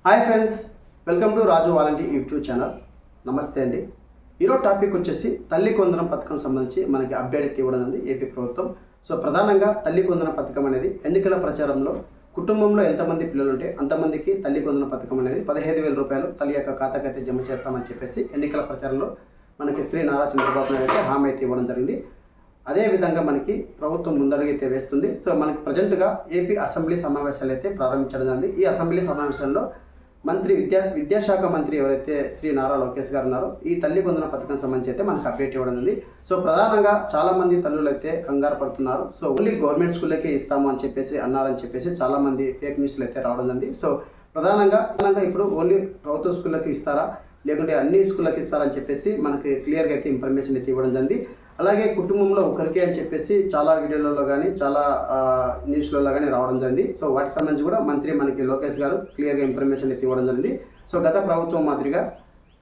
Hi friends, welcome to Raju volunteer YouTube channel. నమస్తే అండి. ఈరోజు టాపిక్ వచ్చేసి తల్లి కొందరం పథకం సంబంధించి మనకి అప్డేట్ ఇవ్వడం ఉంది ఏపీ ప్రభుత్వం. సో ప్రధానంగా తల్లి కొందరం పథకం అనేది ఎన్నికల ప్రచారంలో కుటుంబంలో ఎంతమంది పిల్లలు ఉంటే అంతమందికి తల్లి కొందరం పథకం అనేది 15,000 రూపాయలు తల్లి యొక్క ఖాతాకైతే జమ చేస్తామని చెప్పేసి ఎన్నికల ప్రచారంలో మనకి శ్రీ నారా చంద్రబాబు నాయుడు అయితే హామీ అయితే ఇవ్వడం జరిగింది. అదేవిధంగా మనకి ప్రభుత్వం ముందడుగైతే వేస్తుంది. సో మనకి ప్రజెంట్గా ఏపీ అసెంబ్లీ సమావేశాలు అయితే ప్రారంభించడం జరిగింది. ఈ అసెంబ్లీ సమావేశంలో విద్యాశాఖ మంత్రి ఎవరైతే శ్రీ నారా లోకేష్ గారు ఉన్నారో ఈ తల్లి కొందరం పథకం సంబంధించి అయితే మనకు అప్డేట్ ఇవ్వడం ఉంది. సో ప్రధానంగా చాలామంది తల్లులు అయితే కంగారు పడుతున్నారు. సో ఓన్లీ గవర్నమెంట్ స్కూళ్ళకే ఇస్తాము అని చెప్పేసి అన్నారని చెప్పేసి చాలామంది ఫేక్ న్యూస్లు అయితే రావడం ఉంది. సో ప్రధానంగా ఇప్పుడు ఓన్లీ ప్రభుత్వ స్కూళ్ళకి ఇస్తారా లేకుంటే అన్ని స్కూళ్ళకి ఇస్తారని చెప్పేసి మనకి క్లియర్గా అయితే ఇన్ఫర్మేషన్ అయితే ఇవ్వడం జరిగింది. అలాగే కుటుంబంలో ఒకరికే అని చెప్పేసి చాలా వీడియోలలో కానీ చాలా న్యూస్లలో కానీ రావడం జరిగింది. సో వాటికి సంబంధించి కూడా మంత్రి మనకి లోకేష్ గారు క్లియర్గా ఇన్ఫర్మేషన్ అయితే ఇవ్వడం జరిగింది. సో గత ప్రభుత్వం మాదిరిగా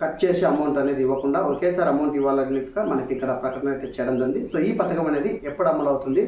కట్ చేసి అమౌంట్ అనేది ఇవ్వకుండా ఒకేసారి అమౌంట్ ఇవ్వాలన్నట్టుగా మనకి ఇక్కడ ప్రకటన అయితే చేయడం జరిగింది. సో ఈ పథకం అనేది ఎప్పుడు అమలు అవుతుంది,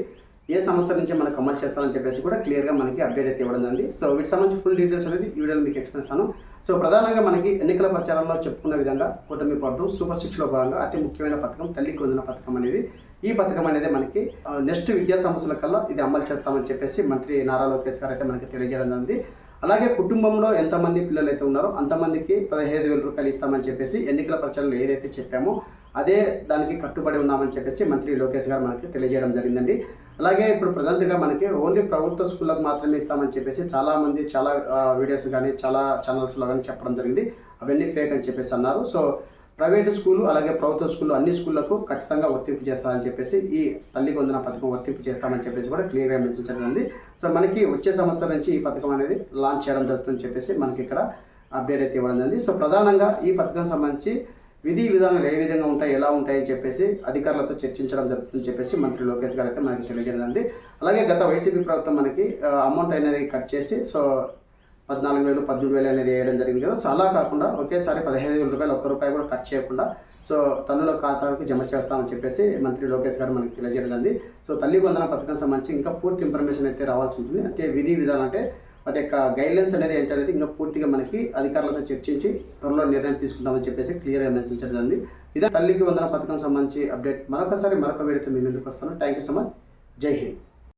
ఏ సంవత్సరం నుంచి మనకు అమలు చేస్తారని చెప్పేసి కూడా క్లియర్గా మనకి అప్డేట్ అయితే ఇవ్వడం జరిగింది. సో వీటికి సంబంధించి ఫుల్ డీటెయిల్స్ అనేది ఈ వీడియోలో మీకు ఎక్స్ప్లెయిన్ చేస్తాను. సో ప్రధానంగా మనకి ఎన్నికల ప్రచారంలో చెప్పుకున్న విధంగా కూటమి ప్రభుత్వం సూపర్ 6లో భాగంగా అతి ముఖ్యమైన పథకం తల్లి కొందరం పథకం అనేది. ఈ పథకం అనేది మనకి నెక్స్ట్ విద్యా సంవత్సరాల కల్లా ఇది అమలు చేస్తామని చెప్పేసి మంత్రి నారా లోకేష్ గారు అయితే మనకి తెలియజేయడం జరిగింది. అలాగే కుటుంబంలో ఎంతమంది పిల్లలు అయితే ఉన్నారో అంతమందికి 15,000 రూపాయలు ఇస్తామని చెప్పేసి ఎన్నికల ప్రచారంలో ఏదైతే చెప్పామో అదే దానికి కట్టుబడి ఉన్నామని చెప్పేసి మంత్రి లోకేష్ గారు మనకి తెలియజేయడం జరిగిందండి. అలాగే ఇప్పుడు ప్రజెంట్గా మనకి ఓన్లీ ప్రభుత్వ స్కూళ్ళకు మాత్రమే ఇస్తామని చెప్పేసి చాలామంది చాలా వీడియోస్ కానీ చాలా ఛానల్స్లో కానీ చెప్పడం జరిగింది. అవన్నీ ఫేక్ అని చెప్పేసి అన్నారు. సో ప్రైవేటు స్కూలు అలాగే ప్రభుత్వ స్కూళ్ళు అన్ని స్కూళ్ళకు ఖచ్చితంగా వర్తింపు చేస్తామని చెప్పేసి ఈ తల్లి కొందరం పథకం వర్తింపు చేస్తామని చెప్పేసి కూడా క్లియర్గా మెన్షన్ జరిగింది. సో మనకి వచ్చే సంవత్సరం నుంచి ఈ పథకం అనేది లాంచ్ చేయడం జరుగుతుందని చెప్పేసి మనకి ఇక్కడ అప్డేట్ అయితే ఇవ్వడం జరిగింది. సో ప్రధానంగా ఈ పథకం సంబంధించి విధి విధానాలు ఏ విధంగా ఉంటాయి, ఎలా ఉంటాయని చెప్పేసి అధికారులతో చర్చించడం జరుగుతుందని చెప్పేసి మంత్రి లోకేష్ గారు అయితే మనకి తెలియజేయడం. అలాగే గత వైసీపీ ప్రభుత్వం మనకి అమౌంట్ అనేది కట్ చేసి సో 14,000, 18,000 అనేది వేయడం జరిగింది కదా. సో అలా కాకుండా ఒకేసారి 15,000 రూపాయలు ఒక్క రూపాయి కూడా ఖర్చు చేయకుండా సో తల్లుల ఖాతాలకు జమ చేస్తామని చెప్పేసి మంత్రి లోకేష్ గారు మనకి తెలియజేయడం. సో తల్లి కొందరం పథకం సంబంధించి ఇంకా పూర్తి ఇన్ఫర్మేషన్ అయితే రావాల్సి ఉంటుంది. అంటే విధి విధానం అంటే వాటి యొక్క గైడ్లైన్స్ అనేది ఏంటనేది ఇంకా పూర్తిగా మనకి అధికారులతో చర్చించి త్వరలో నిర్ణయం తీసుకుంటామని చెప్పేసి క్లియర్గా మెన్షన్ జరిగింది. ఇదే తల్లికి వందనం పథకం సంబంధించి అప్డేట్. మరొక వీడియోతో మీ ముందుకు వస్తాను. Thank you so much. జై హింద్.